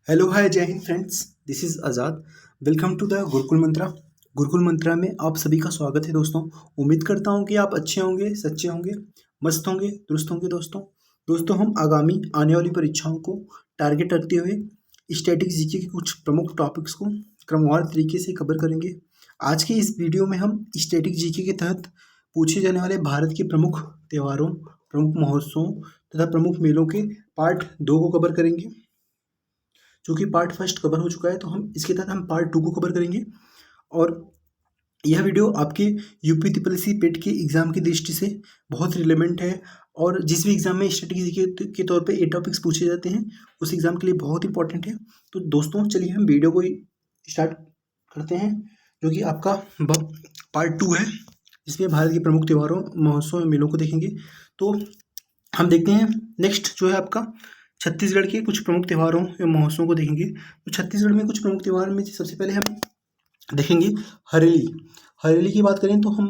Hello hi जय हिंद friends, this is Azad. Welcome to the Gurukul Mantra. Gurukul Mantra में आप सभी का स्वागत है दोस्तों। उम्मीद करता हूँ कि आप अच्छे होंगे, सच्चे होंगे, मस्त होंगे, दुरुस्त होंगे दोस्तों हम आगामी आने वाली परीक्षाओं को टारगेट रखते हुए स्टैटिक जीके के कुछ प्रमुख टॉपिक्स को क्रमवार तरीके से कवर करेंगे। आज के इस वीडियो में हम स्टैटिक जीके के तहत पूछे जाने वाले भारत के प्रमुख त्योहारों, प्रमुख महोत्सवों तथा प्रमुख मेलों के पार्ट 2 को कवर करेंगे। जो कि पार्ट फर्स्ट कवर हो चुका है, तो हम इसके तहत हम पार्ट 2 को कवर करेंगे। और यह वीडियो आपके यूपी ट्रिपल सी पेट के एग्ज़ाम की दृष्टि से बहुत रिलेवेंट है। और जिस भी एग्ज़ाम में स्ट्रेटेजी के तौर पे ये टॉपिक्स पूछे जाते हैं, उस एग्ज़ाम के लिए बहुत इंपॉर्टेंट है। तो दोस्तों चलिए हम वीडियो को स्टार्ट करते हैं, जो कि आपका पार्ट 2 है, जिसमें भारत के प्रमुख त्योहारों, महोत्सव या मेलों को देखेंगे। तो हम देखते हैं नेक्स्ट जो है आपका छत्तीसगढ़ के कुछ प्रमुख त्योहारों या महोत्सवों को देखेंगे। तो छत्तीसगढ़ में कुछ प्रमुख त्योहार में सबसे पहले हम देखेंगे हरेली। हरेली की बात करें तो हम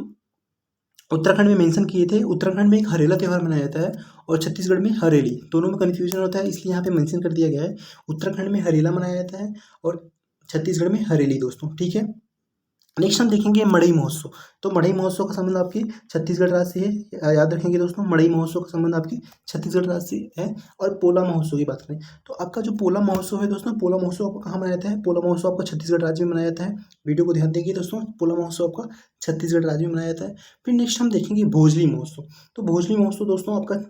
उत्तराखंड में मेंशन किए थे। उत्तराखंड में एक हरेला त्यौहार मनाया जाता है और छत्तीसगढ़ में हरेली, दोनों में कन्फ्यूजन होता है, इसलिए यहाँ पे मेंशन कर दिया गया है। उत्तराखंड में हरेला मनाया जाता है और छत्तीसगढ़ में हरेली दोस्तों, ठीक है। नेक्स्ट हम देखेंगे मड़ई महोत्सव। तो मड़ई महोत्सव का संबंध आपकी छत्तीसगढ़ राज्य से है, याद रखेंगे दोस्तों। मड़ई महोत्सव का संबंध आपकी छत्तीसगढ़ राज्य से है। और पोला महोत्सव की बात करें तो आपका जो पोला महोत्सव है दोस्तों, पोला महोत्सव आपका कहाँ मनाया जाता है? पोला महोत्सव आपका छत्तीसगढ़ राज्य में मनाया जाता है। वीडियो को ध्यान देंगे दोस्तों, पोला महोत्सव आपका छत्तीसगढ़ राज्य में मनाया जाता है। फिर नेक्स्ट हम देखेंगे भोजली महोत्सव। तो भोजली महोत्सव दोस्तों आपका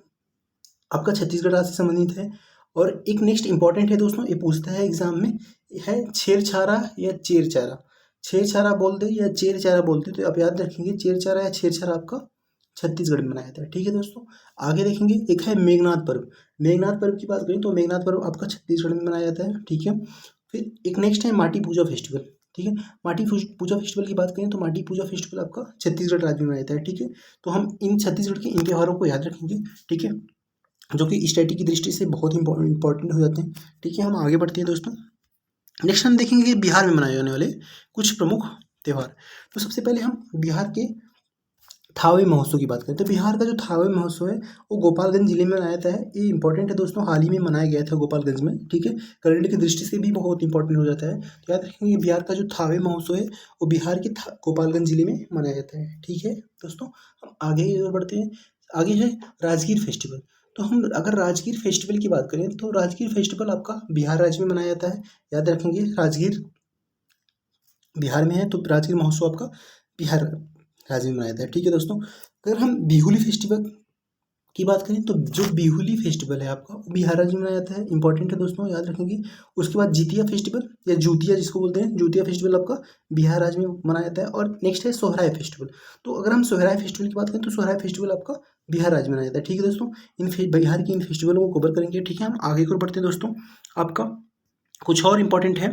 आपका छत्तीसगढ़ राज्य से संबंधित है। और एक नेक्स्ट इंपॉर्टेंट है दोस्तों, ये पूछता है एग्जाम में, है छेरछारा या चेरचारा। छेरछारा बोल दे या चेरचारा बोलते, तो आप याद रखेंगे चेरचारा या छेरछारा आपका छत्तीसगढ़ में मनाया जाता है, ठीक है दोस्तों। आगे देखेंगे, एक है मेघनाथ पर्व। मेघनाथ पर्व की बात करें तो मेघनाथ पर्व आपका छत्तीसगढ़ में मनाया जाता है, ठीक है। फिर एक नेक्स्ट है माटी पूजा फेस्टिवल, ठीक है। माटी पूजा फेस्टिवल की बात करें तो माटी पूजा फेस्टिवल आपका छत्तीसगढ़ राज्य में मनाया जाता है, ठीक है। तो हम इन छत्तीसगढ़ के इन त्योहारों को याद रखेंगे, ठीक है, जो कि स्टैटिक की दृष्टि से बहुत इंपॉर्टेंट हो जाते हैं, ठीक है। हम आगे बढ़ते हैं दोस्तों। नेक्स्ट हम देखेंगे कि बिहार में मनाए जाने वाले कुछ प्रमुख त्यौहार। तो सबसे पहले हम बिहार के थावे महोत्सव की बात करें तो बिहार का जो थावे महोत्सव है वो गोपालगंज जिले में मनाया जाता है। ये इंपॉर्टेंट है दोस्तों, हाल ही में मनाया गया था गोपालगंज में, ठीक है। करंट की दृष्टि से भी बहुत इंपॉर्टेंट हो जाता है। तो याद रखेंगे बिहार का जो थावे महोत्सव है वो बिहार के गोपालगंज जिले में मनाया जाता है, ठीक है दोस्तों। हम आगे की ओर बढ़ते हैं। आगे है राजगीर फेस्टिवल। तो हम अगर राजगीर फेस्टिवल की बात करें तो राजगीर फेस्टिवल आपका बिहार राज्य में मनाया जाता है। याद रखेंगे राजगीर बिहार में है, तो राजगीर महोत्सव आपका बिहार राज्य में मनाया जाता है, ठीक है दोस्तों। अगर हम बिहुली फेस्टिवल की बात करें तो जो बिहुली फेस्टिवल है आपका वो बिहार राज्य में मनाया जाता है, इंपॉर्टेंट है दोस्तों, याद रखेंगे। उसके बाद जितिया फेस्टिवल या जूतिया जिसको बोलते हैं, जूतिया फेस्टिवल आपका बिहार राज्य में मनाया जाता है। और नेक्स्ट है सोहराय फेस्टिवल। तो अगर हम सोहराय फेस्टिवल की बात करें तो सोहराय फेस्टिवल आपका बिहार राज्य में मनाया जाता है, ठीक है दोस्तों। बिहार की इन फेस्टिवलों को कवर करेंगे, ठीक है। हम आगे को बढ़ते हैं दोस्तों। आपका कुछ और इंपॉर्टेंट है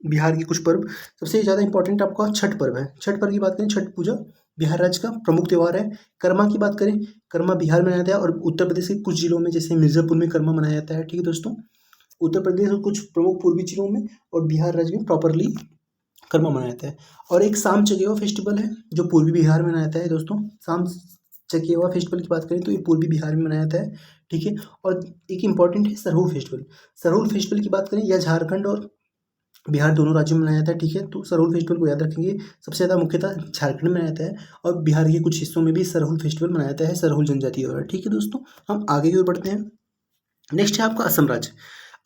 बिहार के कुछ पर्व। सबसे ज़्यादा इंपॉर्टेंट आपका छठ पर्व है। छठ पर्व की बात करें, छठ पूजा बिहार राज्य का प्रमुख त्यौहार है। कर्मा की बात करें, कर्मा बिहार में मनाया जाता है और उत्तर प्रदेश के कुछ जिलों में जैसे मिर्जापुर में कर्मा मनाया जाता है, ठीक है दोस्तों। उत्तर प्रदेश और कुछ प्रमुख पूर्वी जिलों में और बिहार राज्य में प्रॉपरली कर्मा मनाया जाता है। और एक साम चकेवा फेस्टिवल है जो पूर्वी बिहार में मनाया जाता है दोस्तों। साम चकेवा फेस्टिवल की बात करें तो ये पूर्वी बिहार में मनाया जाता है, ठीक है। और एक इंपॉर्टेंट है सरहुल फेस्टिवल। सरहुल फेस्टिवल की बात करें, यह झारखंड और बिहार दोनों राज्यों में मनाया जाता है, ठीक है। तो सरहुल फेस्टिवल को याद रखेंगे, सबसे ज़्यादा मुख्यतः झारखंड में मनाया जाता है और बिहार के कुछ हिस्सों में भी सरहुल फेस्टिवल मनाया जाता है, सरहुल जनजाति द्वारा, ठीक है दोस्तों। हम आगे की ओर बढ़ते हैं। नेक्स्ट है आपका असम राज्य।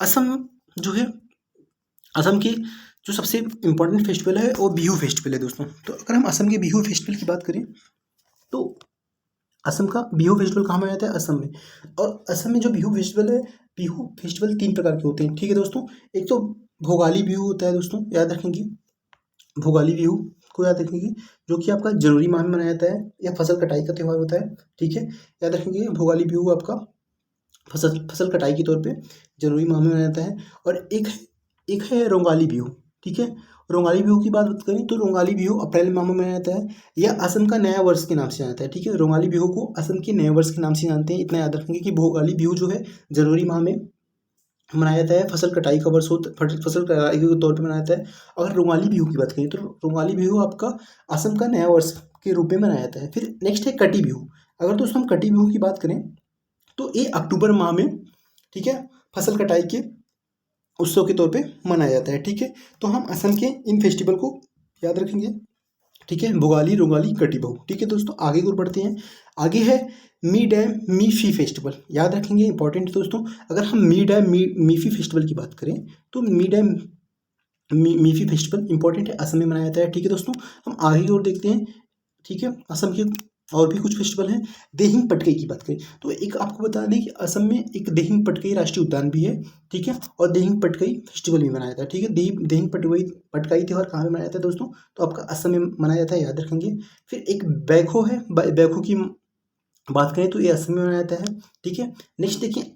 असम जो है, असम की जो सबसे इम्पोर्टेंट फेस्टिवल है वो बिहू फेस्टिवल है दोस्तों। तो अगर हम असम के बिहू फेस्टिवल की बात करें तो असम का बिहू फेस्टिवल कहाँ मनाया जाता है? असम में। और असम में जो बिहू फेस्टिवल है, बिहू फेस्टिवल 3 प्रकार के होते हैं, ठीक है दोस्तों। एक तो भोगाली बिहू होता है दोस्तों, याद रखेंगे भोगाली बिहू को याद रखेंगे, जो कि आपका जनवरी माह में मनाया जाता है। यह फसल कटाई का त्यौहार होता है, ठीक है। याद रखेंगे भोगाली बिहू आपका फसल कटाई के तौर पे जनवरी माह में मनाया जाता है। और एक है रोंगाली बिहू, ठीक है। रोंगाली बिहू की बात करें तो रोंगाली बिहू अप्रैल माह में मनाया जाता है। यह असम का नया वर्ष के नाम से जाता है, ठीक है। रोंगाली बिहू को असम के नए वर्ष के नाम से जानते हैं। इतना याद रखेंगे कि भोगाली बिहू जो है जनवरी माह में मनाया जाता है, फसल कटाई का वर्ष फसल कटाई के तौर पे मनाया जाता है। अगर रोंगाली बिहू की बात करें तो रोंगाली बिहू आपका असम का नया वर्ष के रूप में मनाया जाता है। फिर नेक्स्ट है कटी बिहू। अगर दोस्तों हम कटी बिहू की बात करें तो ये अक्टूबर माह में, ठीक है, फसल कटाई के उत्सव के तौर पे मनाया जाता है। ठीक है, तो हम असम के इन फेस्टिवल को याद रखेंगे। ठीक है, भोगाली, रोगाली, कटी बहू। ठीक है दोस्तों, आगे को बढ़ते हैं। आगे है मी डैम मीफी फेस्टिवल, याद रखेंगे, इंपॉर्टेंट है दोस्तों। अगर हम मी डैम मीफी फेस्टिवल की बात करें तो मी डैम मीफी फेस्टिवल इंपॉर्टेंट है, असम में मनाया जाता है। ठीक है दोस्तों, हम आगे की ओर देखते हैं। ठीक है, असम के और भी कुछ फेस्टिवल हैं। देहिंग पटकई की बात करें तो एक आपको बता दें कि असम में एक देहिंग पटकई राष्ट्रीय उद्यान भी है। ठीक है, और देहिंग पटकई फेस्टिवल भी मनाया जाता है। ठीक है, देहिंग पटकई त्यौहार कहाँ पे मनाया जाता है दोस्तों? तो आपका असम में मनाया जाता है, याद रखेंगे। फिर एक बैखो है, बैखो की बात करें तो ये असम में मनाया जाता है। ठीक है, नेक्स्ट देखिए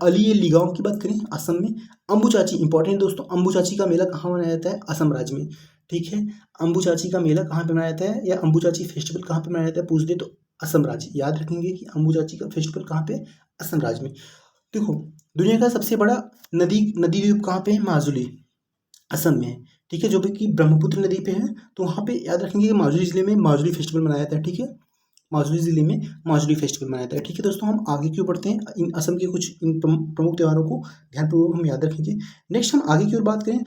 अलिये लिगांव की बात करें असम में। अम्बुचाची इंपॉर्टेंट दोस्तों, अम्बुचाची का मेला कहाँ मनाया जाता है? असम राज्य में। ठीक है, अम्बुचाची का मेला कहाँ पे मनाया जाता है या अम्बुचाची फेस्टिवल कहाँ पे मनाया जाता है पूछ दे तो असम राज्य। याद रखेंगे कि अम्बुचाची का फेस्टिवल कहाँ पे? असम राज्य में। देखो, दुनिया का सबसे बड़ा नदी द्वीप कहाँ पे है? माजुली, असम में है। ठीक है, जो भी कि ब्रह्मपुत्र नदी पे है, तो वहाँ पे याद रखेंगे कि माजुली जिले में माजुली फेस्टिवल मनाया जाता है। ठीक है, माजुली जिले में माजुली फेस्टिवल मनाया जाता है। ठीक है दोस्तों, हम आगे क्यों बढ़ते हैं, इन असम के कुछ इन प्रमुख त्योहारों को ध्यानपूर्वक हम याद रखेंगे। नेक्स्ट हम आगे की ओर बात करें,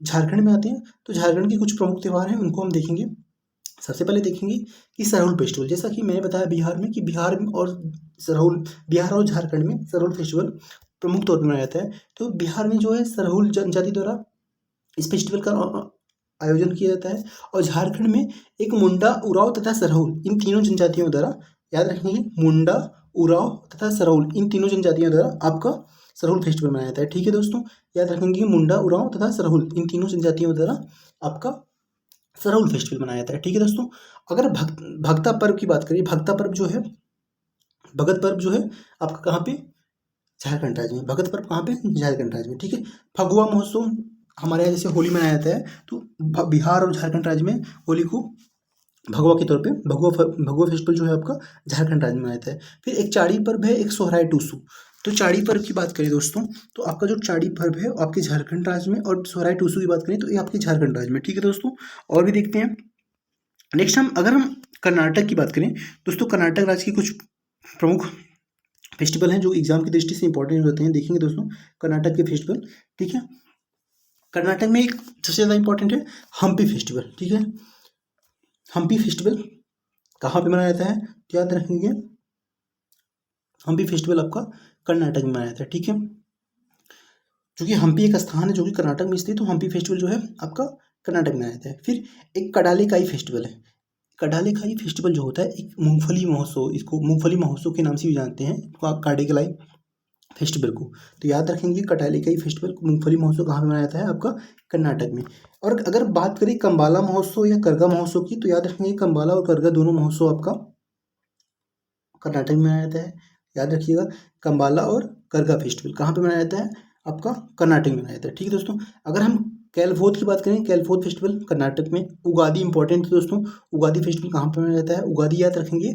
झारखंड में आते हैं, तो झारखंड के कुछ प्रमुख त्यौहार हैं, उनको हम देखेंगे। सबसे पहले देखेंगे कि सरहुल फेस्टिवल, जैसा कि मैंने बताया बिहार में कि बिहार और झारखंड में सरहुल फेस्टिवल प्रमुख तौर पर मनाया जाता है। तो बिहार में जो है सरहुल जनजाति द्वारा इस फेस्टिवल का आयोजन किया जाता है, और झारखंड में एक मुंडा, उरांव तथा सरहुल, इन तीनों जनजातियों द्वारा, याद रखेंगे, मुंडा, उरांव तथा सरहुल, इन तीनों जनजातियों द्वारा आपका सरहुल फेस्टिवल मनाया जाता है। ठीक है दोस्तों, याद रखेंगे मुंडा, उरांव तथा सरहुल, इन तीनों जनजातियों द्वारा आपका सरहुल फेस्टिवल मनाया जाता है। ठीक है दोस्तों, अगर भक्ता पर्व की बात करिए, भक्ता पर्व जो है, भगत पर्व जो है आपका कहाँ पे? झारखंड राज्य में। भगत पर्व कहाँ पे? झारखंड राज्य में। ठीक है, फगुआ महोत्सव हमारे यहाँ जैसे होली मनाया जाता है, तो बिहार और झारखंड राज्य में होली को भगवा के तौर पे भगवा फेस्टिवल जो है आपका झारखंड राज्य में मनाया जाता है। फिर एक चाड़ी पर्व है, एक सोहराय टूसू। तो चाड़ी पर्व की बात करें दोस्तों, तो आपका जो चाड़ी पर्व है आपके झारखंड राज्य में, और सोहराय टूसू की बात करें तो ये आपके झारखंड राज्य में। ठीक है दोस्तों, और भी देखते हैं। नेक्स्ट अगर हम कर्नाटक की बात करें दोस्तों, कर्नाटक राज्य की कुछ प्रमुख फेस्टिवल हैं जो एग्जाम की दृष्टि से इंपॉर्टेंट होते हैं, देखेंगे दोस्तों कर्नाटक के फेस्टिवल। ठीक है, कर्नाटक में एक सबसे ज़्यादा इंपॉर्टेंट है हम्पी फेस्टिवल। ठीक है, हम्पी फेस्टिवल कहाँ पे मनाया जाता है? तो याद रखेंगे, हम्पी फेस्टिवल आपका कर्नाटक में मनाया जाता है। ठीक है, क्योंकि हम्पी एक स्थान है जो कि कर्नाटक में स्थित, तो हम्पी फेस्टिवल जो है आपका कर्नाटक में मनाया जाता है। फिर एक कडालेकाई फेस्टिवल है। कडालेकाई फेस्टिवल जो होता है एक मूंगफली महोत्सव, इसको मूंगफली महोत्सव के नाम से भी जानते हैं काडेकलाई फेस्टिवल को। तो याद रखेंगे कटालेकाई फेस्टिवल, मूंगफली महोत्सव कहाँ पे मनाया जाता है? आपका कर्नाटक में। और अगर बात करें कंबाला महोत्सव या करगा महोत्सव की, तो याद रखेंगे कंबाला और करगा दोनों महोत्सव आपका कर्नाटक में मनाया जाता है। याद रखिएगा, कंबाला और करगा फेस्टिवल कहाँ पे मनाया जाता है? आपका कर्नाटक में मनाया जाता है। ठीक है दोस्तों, अगर हम कैलफोर्थ की बात करें, कैलफोर्थ फेस्टिवल कर्नाटक में। उगादी इंपॉर्टेंट है दोस्तों, उगादी फेस्टिवल कहाँ पे मनाया जाता है? उगादी याद रखेंगे,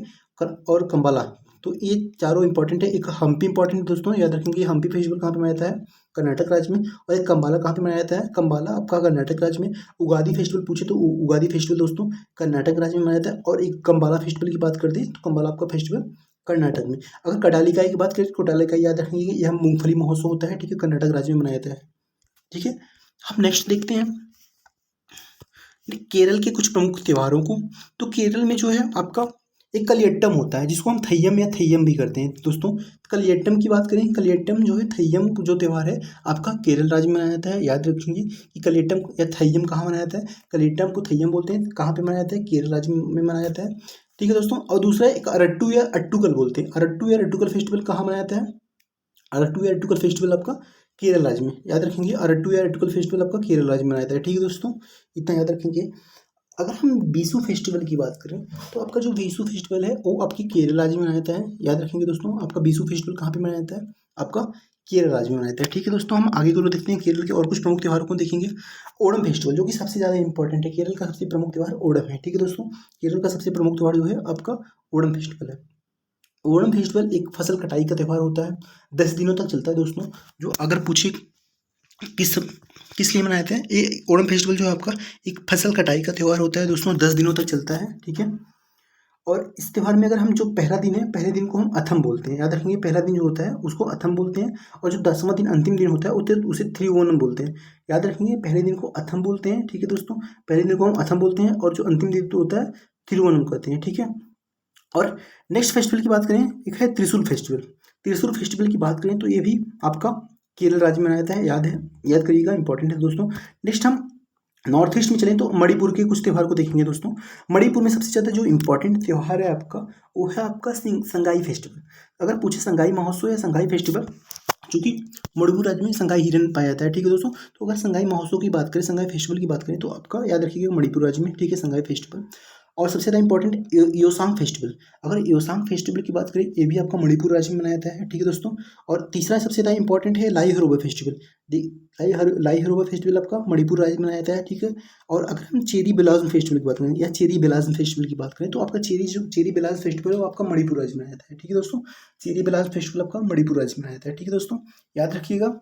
और कंबाला, तो ये चारों इंपॉर्टेंट है। एक हम्पी इंपॉर्टेंट है दोस्तों, याद रखेंगे हम्पी फेस्टिवल कहाँ पे मनाया जाता है? कर्नाटक राज्य में। और एक कंबाला कहाँ पे मनाया जाता है? कंबाला आपका कर्नाटक राज्य में। उगादी फेस्टिवल पूछे तो उगादी फेस्टिवल दोस्तों कर्नाटक राज्य में मनाया जाता है। और एक कंबाला फेस्टिवल की बात कर दें तो कंबाला आपका फेस्टिवल कर्नाटक में। अगर कटालिकाई की बात करें तो कटालिकाई याद रखेंगे कि यह मूंगफली महोत्सव होता है। ठीक है, कर्नाटक राज्य में मनाया जाता है। ठीक है, हम नेक्स्ट देखते हैं केरल के कुछ प्रमुख त्योहारों को। तो केरल में जो है आपका एक कलियट्टम होता है, जिसको हम थय्यम या थय्यम भी करते हैं दोस्तों। कलियट्टम की बात करें, कलियट्टम जो है थय्यम जो त्यौहार है आपका केरल राज्य में मनाया जाता है। याद रखेंगे कि कलियट्टम या थय्यम कहाँ मनाया जाता है? कलियट्टम को थय्यम बोलते हैं, कहाँ पे मनाया जाता है? केरल राज्य में मनाया जाता है। ठीक है दोस्तों, और दूसरा एक अरट्टू या अट्टूकल बोलते हैं। अरट्टू या अट्टूकल फेस्टिवल कहाँ मनाया जाता है? अरट्टू या अट्टूकल फेस्टिवल आपका केरल राज्य में। याद रखेंगे, अरट्टू या अट्टूकल फेस्टिवल आपका केरल राज्य में मनाया जाता है। ठीक है दोस्तों, इतना याद रखेंगे। अगर हम बीसू फेस्टिवल की बात करें तो आपका जो बीसू फेस्टिवल है वो आपकी केरल राज्य में मनाया जाता है। याद रखेंगे दोस्तों, आपका बीसू फेस्टिवल कहाँ पे मनाया जाता है? आपका केरल राज्य में मनाया जाता है। ठीक है दोस्तों, हम आगे को देखते हैं केरल के और कुछ प्रमुख त्योहारों को देखेंगे। ओणम फेस्टिवल जो कि सबसे ज़्यादा इंपॉर्टेंट है, केरल का सबसे प्रमुख त्यौहार ओणम है। ठीक है दोस्तों, केरल का सबसे प्रमुख त्यौहार जो है आपका ओणम फेस्टिवल है। ओणम फेस्टिवल एक फसल कटाई का त्यौहार होता है, 10 दिनों तक चलता है दोस्तों। जो अगर पूछे किस लिए मनाते हैं, ये ओणम फेस्टिवल जो है आपका एक फसल कटाई का त्यौहार होता है दोस्तों, 10 दिनों तक चलता है। ठीक है, और इस त्यौहार में अगर हम जो पहला दिन है, पहले दिन को हम अथम बोलते हैं, याद रखेंगे। पहला दिन जो होता है उसको अथम बोलते हैं, और जो 10वां दिन अंतिम दिन होता है उसे त्रिवोनम बोलते हैं। याद रखेंगे, पहले दिन को अथम बोलते हैं, ठीक है दोस्तों। पहले दिन को हम अथम बोलते हैं, और जो अंतिम दिन तो होता है त्रिवोनम कहते हैं, ठीक है। और नेक्स्ट फेस्टिवल की बात करें, एक है त्रिशूल फेस्टिवल। त्रिशूल फेस्टिवल की बात करें तो ये भी आपका केरल राज्य में मनाया जाता है, याद करिएगा, इंपॉर्टेंट है दोस्तों। नेक्स्ट हम नॉर्थ ईस्ट में चलें तो मणिपुर के कुछ त्यौहार को देखेंगे दोस्तों। मणिपुर में सबसे ज़्यादा जो इंपॉर्टेंट त्यौहार है आपका, वो है आपका संगाई फेस्टिवल। अगर पूछे संगाई महोत्सव या संगाई फेस्टिवल, चूँकि मणिपुर राज्य में संगाई हिरन पाया जाता है, ठीक है दोस्तों। तो अगर संगाई महोत्सव की बात करें, संगाई फेस्टिवल की बात करें, तो आपका याद रखिएगा मणिपुर राज्य में, ठीक है, संगाई फेस्टिवल। और सबसे ज़्यादा इंपॉर्टेंट योसांग फेस्टिवल। अगर योसांग फेस्टिवल की बात करें, ये भी आपका मणिपुर राज्य में मनाया जाता है, ठीक है दोस्तों। और तीसरा सबसे ज़्यादा इंपॉर्टेंट है लाई हरोबा फेस्टिवल। लाई हरोबा फेस्टिवल आपका मणिपुर राज्य में मनाया जाता है, ठीक है। और अगर हम चेरी ब्लॉसम फेस्टिवल की बात करें या चेरी ब्लॉसम फेस्टिवल की बात करें, तो आपका चेरी ब्लॉसम फेस्टिवल है वो आपका मणिपुर राज्य में मनाया जाता है, ठीक है दोस्तों। चेरी ब्लॉसम फेस्टिवल आपका मणिपुर राज्य में मनाया जाता है, ठीक है दोस्तों। याद रखिएगा,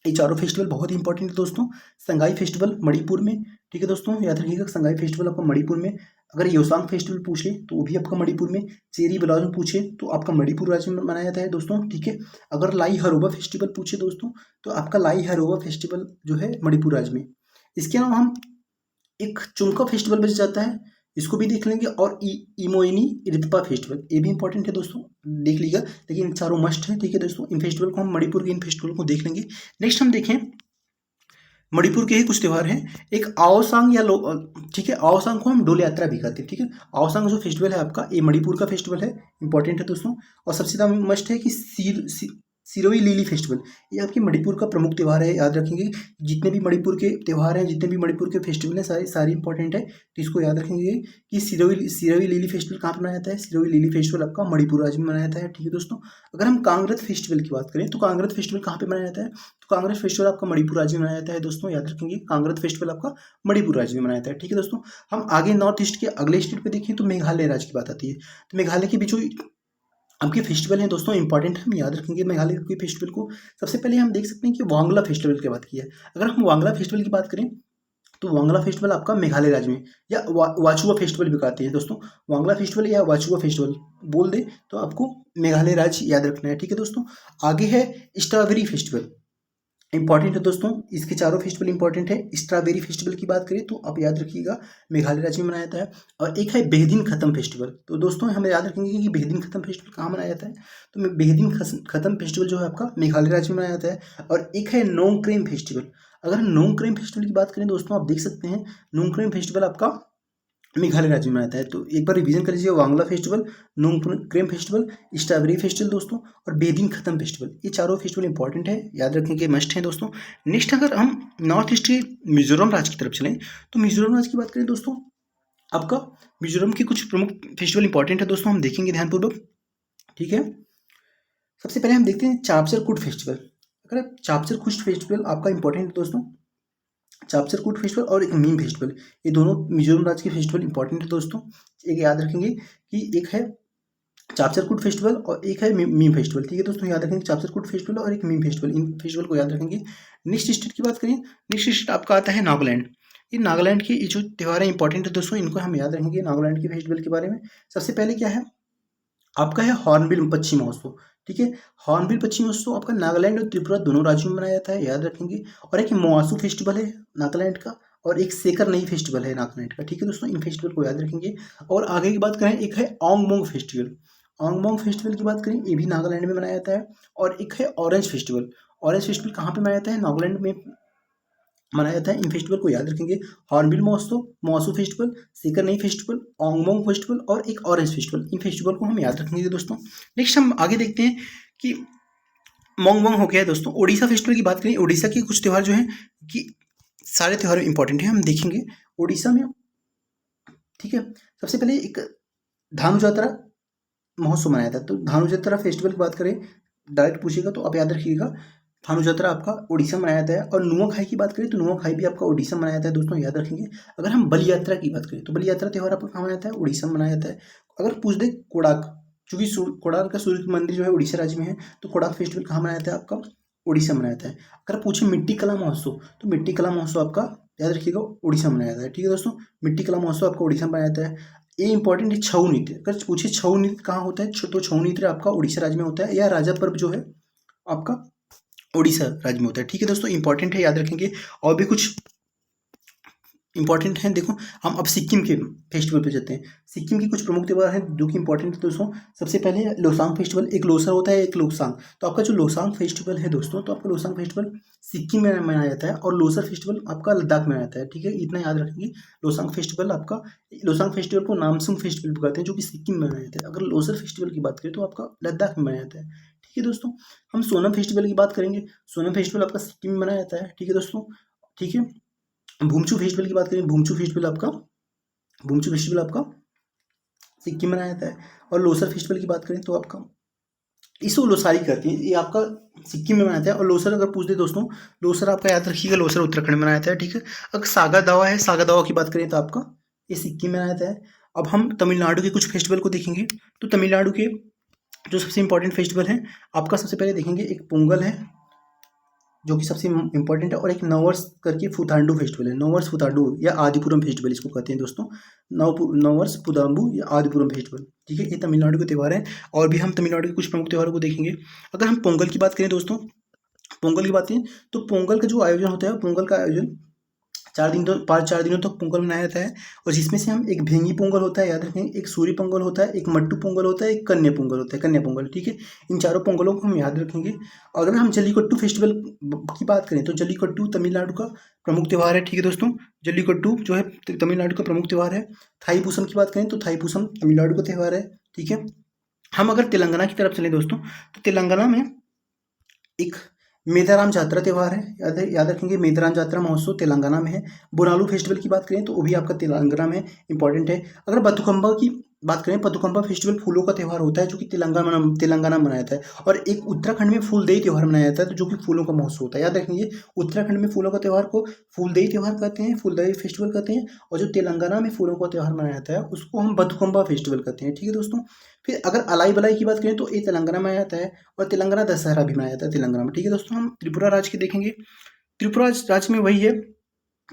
ये चारों फेस्टिवल बहुत ही इंपॉर्टेंट है दोस्तों। संगाई फेस्टिवल मणिपुर में, ठीक है दोस्तों, याद रखिएगा, संगाई फेस्टिवल आपका मणिपुर में। अगर योसांग फेस्टिवल पूछ ले तो वो भी आपका मणिपुर में। चेरी ब्लॉसम पूछे तो आपका मणिपुर राज्य में मनाया जाता है दोस्तों, ठीक है। अगर लाई हरोबा फेस्टिवल पूछे दोस्तों, तो आपका लाई हरोबा फेस्टिवल जो है मणिपुर राज्य में। इसके अलावा हम एक चुमका फेस्टिवल बच जाता है, इसको भी देख लेंगे। और इमोइनी रितपा फेस्टिवल, ये भी इंपॉर्टेंट है दोस्तों, देख लीजिएगा। लेकिन इन चारों मस्ट है, ठीक है दोस्तों। इन फेस्टिवल को हम मणिपुर के इन फेस्टिवल को देख लेंगे। नेक्स्ट हम देखें, मणिपुर के ही कुछ त्यौहार हैं। एक आओसांग ठीक है, आओसांग को हम डोल यात्रा भी कहते हैं, ठीक है। आओसांग जो फेस्टिवल है आपका, ये मणिपुर का फेस्टिवल है, इंपॉर्टेंट है दोस्तों। और सबसे ज़्यादा मस्ट है कि सिरोई लीली फेस्टिवल, ये आपके मणिपुर का प्रमुख त्यौहार है, याद रखेंगे। जितने भी मणिपुर के त्यौहार हैं, जितने भी मणिपुर के फेस्टिवल हैं, सारी इंपॉर्टेंट है, तो इसको याद रखेंगे कि सिरोई लीली फेस्टिवल कहाँ पर मनाया जाता है। सिरोई लीली फेस्टिवल आपका मणिपुर राज्य में मनाया जाता है, ठीक है दोस्तों। अगर हम कांगरत फेस्टिवल की बात करें, तो कांगरत फेस्टिवल कहाँ पे मनाया जाता है, तो कांगरत फेस्टिवल आपका मणिपुर राज्य में मनाया जाता है दोस्तों, याद रखेंगे। कांगरत फेस्टिवल आपका मणिपुर राज्य में मनाया जाता है, ठीक है दोस्तों। हम आगे नॉर्थ ईस्ट के अगले स्टेट पे देखें तो मेघालय राज्य की बात आती है। तो मेघालय के भी जो आपके फेस्टिवल हैं दोस्तों, इंपॉर्टेंट है, हम याद रखेंगे मेघालय के फेस्टिवल को। सबसे पहले हम देख सकते हैं कि वांगला फेस्टिवल की बात की है। अगर हम वांगला फेस्टिवल की बात करें, तो वांगला फेस्टिवल आपका मेघालय राज्य में, या वाचुआ फेस्टिवल भी कहते हैं दोस्तों। वांगला फेस्टिवल या वाचुआ फेस्टिवल बोल दे तो आपको मेघालय राज्य याद रखना है, ठीक है दोस्तों। आगे है स्ट्रॉबेरी फेस्टिवल, इंपॉर्टेंट है दोस्तों। इसके चारों फेस्टिवल इंपॉर्टेंट है। स्ट्रॉबेरी फेस्टिवल की बात करें तो आप याद रखिएगा, मेघालय राज्य में मनाया जाता है। और एक है बेहदीन खत्म फेस्टिवल, तो दोस्तों हमें याद रखेंगे कि बेहदीन खत्म फेस्टिवल कहाँ मनाया जाता है, तो बेहदीन खत्म फेस्टिवल जो है आपका मेघालय राज्य में मनाया जाता है। और एक है नोंगक्रेम फेस्टिवल। अगर हम नोंगक्रेम फेस्टिवल की बात करें दोस्तों, आप देख सकते हैं नोंगक्रेम फेस्टिवल आपका मेघालय राज्य में आता है। तो एक बार रिवीजन कर लीजिए, Wangala festival, Nongkrem festival, strawberry festival दोस्तों, और बेदिन खत्म फेस्टिवल, ये चारों फेस्टिवल इंपॉर्टेंट है, याद रखने के मस्ट हैं दोस्तों। नेक्स्ट अगर हम नॉर्थ ईस्ट के मिजोरम राज्य की तरफ चलें, तो मिजोरम राज्य की बात करें दोस्तों, आपका मिजोरम के कुछ प्रमुख फेस्टिवल इंपॉर्टेंट है दोस्तों, हम देखेंगे ध्यानपूर्वक, ठीक है। सबसे पहले हम देखते हैं चापसर कूट फेस्टिवल। अगर चापसर कूट फेस्टिवल आपका इंपॉर्टेंट है दोस्तों, चापसर कूट फेस्टिवल और एक मीम फेस्टिवल, ये दोनों मिजोरम राज्य के फेस्टिवल इंपॉर्टेंट है दोस्तों। एक याद रखेंगे कि एक है चापसर कूट फेस्टिवल और एक है मीम फेस्टिवल, ठीक है दोस्तों, याद रखेंगे चापसर कूट फेस्टिवल और एक मीम फेस्टिवल, इन फेस्टिवल को याद रखेंगे। नेक्स्ट स्टेट की बात करें, नेक्स्ट स्टेट आपका आता है नागालैंड। ये नागालैंड के जो त्यौहार है इंपॉर्टेंट है दोस्तों, इनको हम याद रखेंगे नागालैंड के फेस्टिवल के बारे में। सबसे पहले क्या है आपका, है हॉर्नबिल पक्षी महोत्सव, ठीक है। हॉर्नबिल पक्षी महोत्सव आपका नागालैंड और त्रिपुरा दोनों राज्यों में मनाया जाता है, याद रखेंगे। और एक मोआसू फेस्टिवल है नागालैंड का, और एक सेकर नई फेस्टिवल है नागालैंड का, ठीक है दोस्तों, इन फेस्टिवल को याद रखेंगे। और आगे की बात करें, एक है ओंगमोंग फेस्टिवल। ओंगमोंग फेस्टिवल की बात करें, ये भी नागालैंड में मनाया जाता है। और एक है ऑरेंज फेस्टिवल। ऑरेंज फेस्टिवल कहाँ पे मनाया जाता है, नागालैंड में मनाया जाता है। इन फेस्टिवल को याद रखेंगे, हॉर्नबिल महोत्सव, मोआसू फेस्टिवल, सीकर नई फेस्टिवल, ओंगमोंग फेस्टिवल और एक ऑरेंज फेस्टिवल, इन फेस्टिवल को हम याद रखेंगे दोस्तों। नेक्स्ट हम आगे देखते हैं कि मोंगमोंग हो गया दोस्तों। ओडिशा फेस्टिवल की बात करें, ओडिशा के कुछ त्यौहार जो हैं कि सारे त्यौहार इंपॉर्टेंट हैं, हम देखेंगे ओडिशा में, ठीक है। सबसे पहले एक धानु यात्रा महोत्सव मनाया था, तो धानु यात्रा फेस्टिवल की बात करें, डायरेक्ट पूछेगा तो आप याद रखिएगा, भानु यात्रा आपका ओडिशा में मनाया जाता है। और नुआखाई की बात करें तो नुआखाई भी आपका ओडिशा में मनाया जाता है दोस्तों, याद रखेंगे। अगर हम बलि यात्रा की बात करें तो बलि यात्रा त्यौहार आपका कहाँ मनाया जाता है, ओडिशा में मनाया जाता है। अगर पूछ दे कोडाक, चूंकि कोडाक का सूर्य मंदिर जो है ओडिशा राज्य में है, तो कोडाक फेस्टिवल कहाँ मनाया जाता है आपका, ओडिशा में मनाया जाता है। अगर पूछे मिट्टी कला महोत्सव, तो मिट्टी कला महोत्सव आपका याद रखिएगा ओडिशा में मनाया जाता है, ठीक है दोस्तों। मिट्टी कला महोत्सव आपका ओडिशा में मनाया जाता है। ये इंपॉर्टेंट है। छऊ नृत्य, अगर पूछे छऊ नृत्य कहाँ होता है तो छऊ नृत्य आपका उड़ीसा राज्य में होता है, या राजा पर्व जो है आपका उड़ीसा राज्य में होता है। ठीक है दोस्तों, इंपॉर्टेंट है, याद रखेंगे। और भी कुछ इंपॉर्टेंट है, देखो हम अब सिक्किम के फेस्टिवल पे जाते हैं। सिक्किम की कुछ प्रमुख त्यौहार हैं जो कि इंपॉर्टेंट है दोस्तों। सबसे पहले लोसांग फेस्टिवल, एक लोसर होता है एक लोसांग। तो आपका जो लोसांग फेस्टिवल है दोस्तों, तो आपका लोसांग फेस्टिवल सिक्किम में मनाया जाता है और लोसर फेस्टिवल आपका लद्दाख में मनाया जाता है। ठीक है, इतना याद रखेंगे। लोसांग फेस्टिवल आपका, लोसांग फेस्टिवल को नामसूंग फेस्टिवल भी कहते हैं, जो कि सिक्किम में मनाया जाता है। अगर लोसर फेस्टिवल की बात करें तो आपका लद्दाख में मनाया जाता है। ठीक है दोस्तों, हम सोनम फेस्टिवल की बात करेंगे। सोनम फेस्टिवल आपका सिक्किम में मनाया जाता है। ठीक है दोस्तों, ठीक है। भूमचू फेस्टिवल की बात करें, भूमचू फेस्टिवल आपका सिक्किम में मनाया जाता है। और लोसर फेस्टिवल की बात करें तो आपका इसको लोसारी कहते हैं, ये आपका सिक्किम में मनाया जाता है। और लोसर अगर पूछ दे दोस्तों, लोसर आपका याद रखिएगा, लोसर उत्तराखंड में मनाया जाता है। ठीक है, अगर सागा दावा है, सागा दावा की बात करें तो आपका ये सिक्किम में मनाया जाता है। अब हम तमिलनाडु के कुछ फेस्टिवल को देखेंगे। तो तमिलनाडु के जो सबसे इंपॉर्टेंट फेस्टिवल है आपका, सबसे पहले देखेंगे एक पोंगल है जो कि सबसे इंपॉर्टेंट है, और एक नववर्ष करके पुथांडु फेस्टिवल है। नववर्ष पुथांडु या आदिपुरम फेस्टिवल इसको कहते हैं दोस्तों, नववर्ष पुथांडु या आदिपुरम फेस्टिवल। ठीक है, ये तमिलनाडु के त्यौहार है। और भी हम तमिलनाडु के कुछ प्रमुख त्योहारों को देखेंगे। अगर हम पोंगल की बात करें दोस्तों, पोंगल की बात करें तो पोंगल का जो आयोजन होता है, पोंगल का आयोजन 4 दिनों तक पोंगल मनाया जाता है। और जिसमें से हम एक भेंगी पोंगल होता है, याद रखें, एक सूर्य पोंगल होता है, एक मट्टू पोंगल होता है, एक कन्या पोंगल होता है, कन्या पोंगल। ठीक है, इन चारों पोंगलों को हम याद रखेंगे। अगर हम जल्लीकट्टू फेस्टिवल की बात करें तो जल्लीकट्टू तमिलनाडु का प्रमुख त्यौहार है। ठीक है दोस्तों, जल्लीकट्टू जो है तमिलनाडु का प्रमुख त्यौहार है। थाईपुसम की बात करें तो थाईपुसम तमिलनाडु का त्यौहार है। ठीक है, हम अगर तेलंगाना की तरफ चलें दोस्तों, तो तेलंगाना में एक मेदाराम जात्रा त्यौहार है, याद रखेंगे। मेदाराम जात्रा महोत्सव तेलंगाना में है। बोनालू फेस्टिवल की बात करें तो वो भी आपका तेलंगाना में इंपॉर्टेंट है। अगर बथुकम्बा की बात करें, बथुकम्बा फेस्टिवल फूलों का त्यौहार होता है जो कि तेलंगाना में मनाया जाता है। और एक उत्तराखंड में फूलदेई त्यौहार मनाया जाता है जो कि फूलों का महोत्सव होता है। याद रखेंगे, उत्तराखंड में फूलों का त्यौहार को फूलदेई त्यौहार कहते हैं, फूलदेई फेस्टिवल कहते हैं। और जो तेलंगाना में फूलों का त्यौहार मनाया जाता है उसको हम बथुकम्बा फेस्टिवल कहते हैं। ठीक है दोस्तों, फिर अगर अलाई बलाई की बात करें तो ये तेलंगाना में आता है, और तेलंगाना दशहरा भी मनाया जाता है तेलंगाना में। ठीक है दोस्तों, हम त्रिपुरा राज्य के देखेंगे। त्रिपुरा राज्य में वही है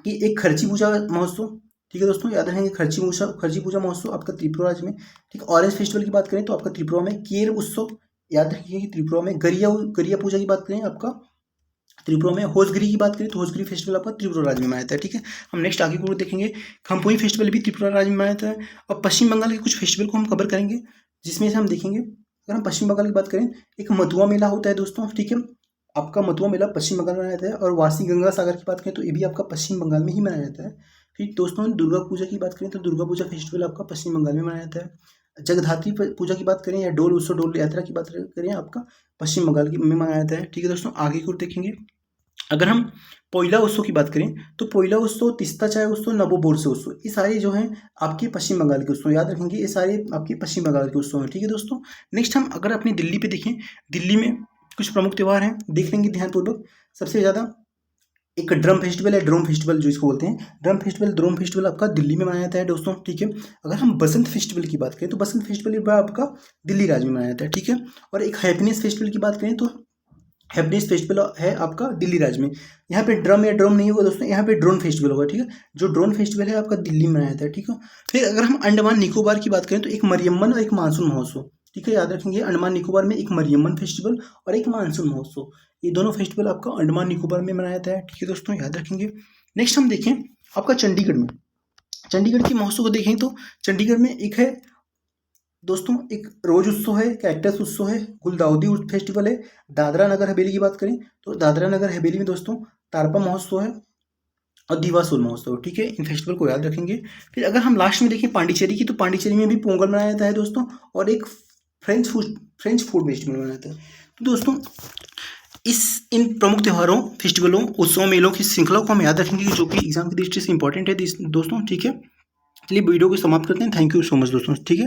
कि एक खर्ची पूजा महोत्सव। ठीक है दोस्तों, याद रखेंगे, खर्ची पूजा महोत्सव आपका त्रिपुरा राज्य में। ठीक, ऑरेंज फेस्टिवल की बात करें तो आपका त्रिपुरा में केर उत्सव। याद रखिए कि त्रिपुरा में गरिया पूजा की बात करें आपका त्रिपुरा में। होसगिरी की बात करें तो होसगिरी फेस्टिवल आपका त्रिपुरा राज्य में मनाया जाता है। ठीक है, हम नेक्स्ट आगे को देखेंगे। खम्पुई फेस्टिवल भी त्रिपुरा राज्य में मनाया जाता है। और पश्चिम बंगाल के कुछ फेस्टिवल को हम कवर करेंगे, जिसमें से हम देखेंगे, अगर हम पश्चिम बंगाल की बात करें, एक मथुआ मेला होता है दोस्तों। ठीक है, आपका मथुआ मेला पश्चिम बंगाल में मनाया जाता है। और वासी गंगा सागर की बात करें तो ये भी आपका पश्चिम बंगाल में ही मनाया जाता है। फिर दोस्तों दुर्गा पूजा की बात करें तो दुर्गा पूजा फेस्टिवल आपका पश्चिम बंगाल में मनाया जाता है। जगधात्री पूजा की बात करें या डोल उत्सव, डोल यात्रा की बात करें, आपका पश्चिम बंगाल में मनाया जाता है। ठीक है दोस्तों, आगे को देखेंगे। अगर हम पोइला उत्सव की बात करें तो पोइला उत्सव, तिस्ता चाय उत्सव, नवबोर्ष उत्सव, ये सारे जो हैं आपके पश्चिम बंगाल के उत्सव। याद रखेंगे, ये सारे आपके पश्चिम बंगाल के उत्सव हैं। ठीक है दोस्तों, नेक्स्ट हम अगर अपनी दिल्ली पे देखें, दिल्ली में कुछ प्रमुख त्यौहार हैं, देख लेंगे ध्यानपूर्वक। सबसे ज़्यादा एक ड्रम फेस्टिवल है, ड्रोम फेस्टिवल जो इसको बोलते हैं, ड्रोम फेस्टिवल आपका दिल्ली में मनाया जाता है दोस्तों। ठीक है, अगर हम बसंत फेस्टिवल की बात करें तो बसंत फेस्टिवल आपका दिल्ली राज्य में मनाया जाता है। ठीक है, और एक हैप्पीनेस फेस्टिवल की बात करें तो हैप्पीनेस फेस्टिवल है आपका दिल्ली राज्य में। यहाँ पे ड्रम या ड्रोम नहीं होगा दोस्तों, यहाँ पे ड्रोन फेस्टिवल होगा। ठीक है, जो ड्रोन फेस्टिवल है आपका दिल्ली में मनाया जाता है। ठीक है, फिर अगर हम अंडमान निकोबार की बात करें तो एक मरियम्मन और एक मानसून महोत्सव। ठीक है, याद रखेंगे, अंडमान निकोबार में एक मरियम्मन फेस्टिवल और एक मानसून महोत्सव, ये दोनों फेस्टिवल आपका अंडमान निकोबार में मनाया जाता है। ठीक है दोस्तों, याद रखेंगे। नेक्स्ट हम देखें आपका चंडीगढ़ में, चंडीगढ़ के महोत्सव को देखें तो चंडीगढ़ में एक है दोस्तों, एक रोज उत्सव है, कैक्टस उत्सव है, गुलदाउदी फेस्टिवल है। दादरा नगर हवेली की बात करें तो दादरा नगर हवेली में दोस्तों तारपा महोत्सव है और दिवासोल महोत्सव। ठीक है, इन फेस्टिवल को याद रखेंगे। फिर अगर हम लास्ट में देखें पांडिचेरी की, तो पांडिचेरी में भी पोंगल मनाया जाता है दोस्तों, और एक फ्रेंच फूड फेस्टिवल मनाया जाता है। तो दोस्तों इन प्रमुख त्योहारों, फेस्टिवलों, उत्सवों, मेलों की श्रृंखला को हम याद रखेंगे जो कि एग्जाम की दृष्टि से इंपॉर्टेंट है दोस्तों। ठीक है, चलिए वीडियो को समाप्त करते हैं। थैंक यू सो मच दोस्तों। ठीक है।